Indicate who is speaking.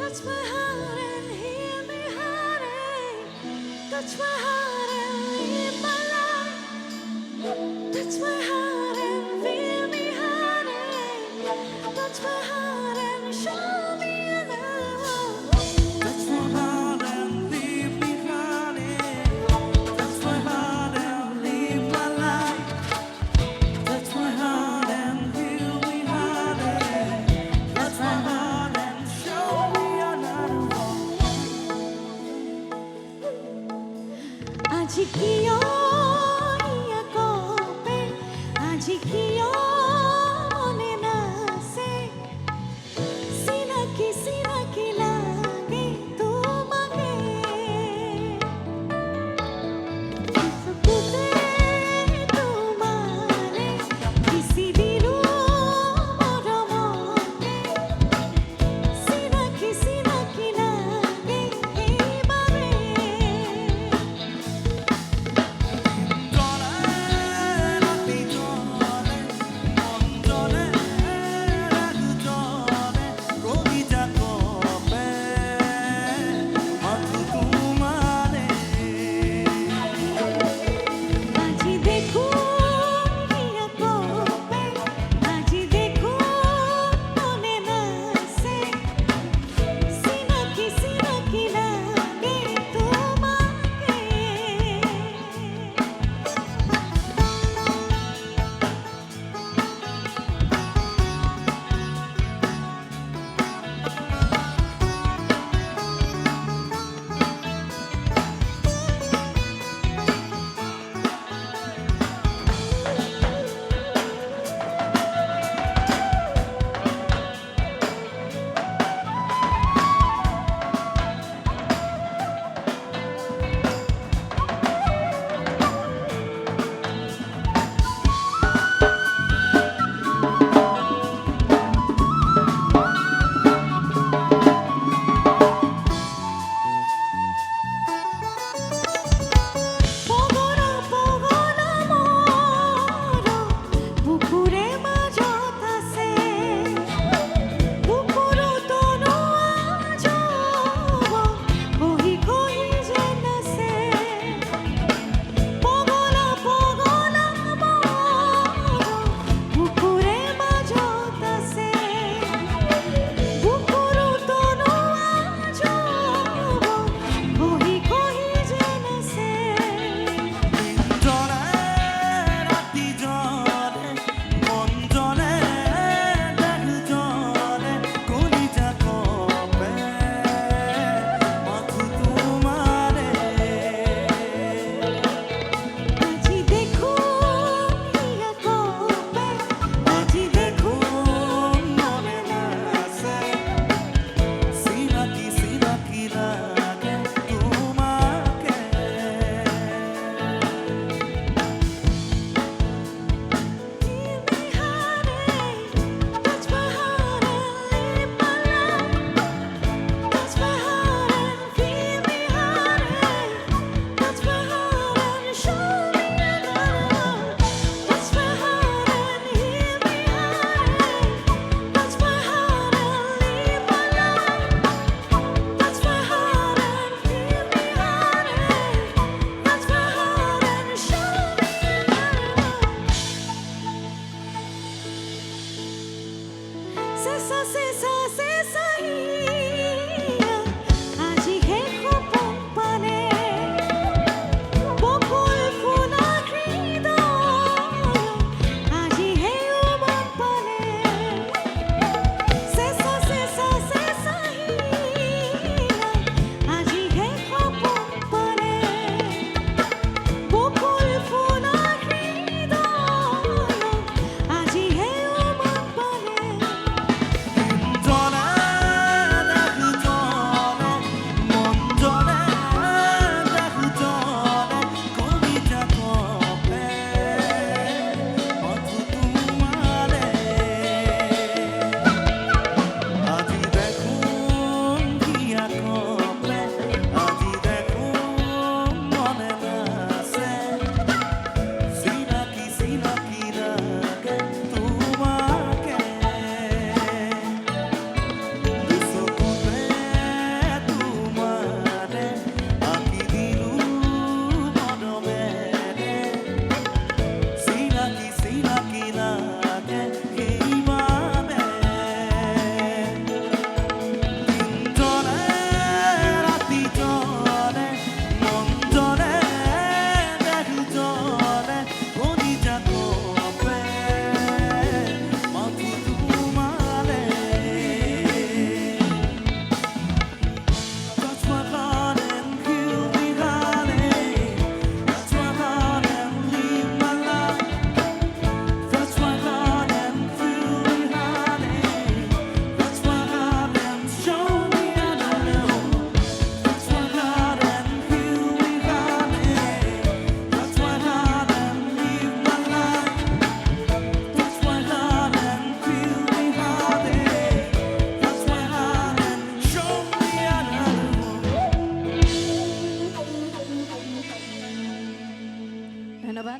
Speaker 1: Touch my heart and heal me, honey. Touch my heart and live my life. Touch my heart and feel me, honey. Touch my heart and show me love.
Speaker 2: Touch my heart and leave me, honey. Touch my heart and live my life. Touch my heart and heal me, honey. Touch my heart and show me another one.
Speaker 1: Ajikiyo yakope, ajikiyo mone nase, sinaki sinaki lage tumake. Sukute tumare, kisi dilu moromote, sinaki sinaki lage ebare. Aji dekho hiya kope, aji dekho mone nase, sinaki sinaki lage tumake. Pogona pogona moro, pukure majotase, pukuru tono ajobo, kohi kohi jenase. Pogona pogona moro, pukure majotase, pukuru tono ajobo, kohi kohi jenase.
Speaker 2: রাতি জলে মন জলে দেখ জলে কলিজা কপে Matthew তোমারে
Speaker 1: আজি দেখো হিয়া কোপে, আজি দেখো
Speaker 2: মনে নাসে সিনাকি সিনাকি লাগে তোমাকে
Speaker 1: touch my heart and live my life. Touch my heart and feel me, honey. Touch my heart and show me love. Touch my heart and heal me, honey. Touch my heart and live my life. Touch my heart and feel me, honey. Touch my heart and show me love. Sesa sesa sesa hiya, aji he khopompane, bokol fula hridoyo, aji he umanpane. Sesa sesa sesa hiya, aji he khopompane, bokol fula hridoyo, aji he umanpane.
Speaker 2: জলে
Speaker 3: ধন্যবাদ।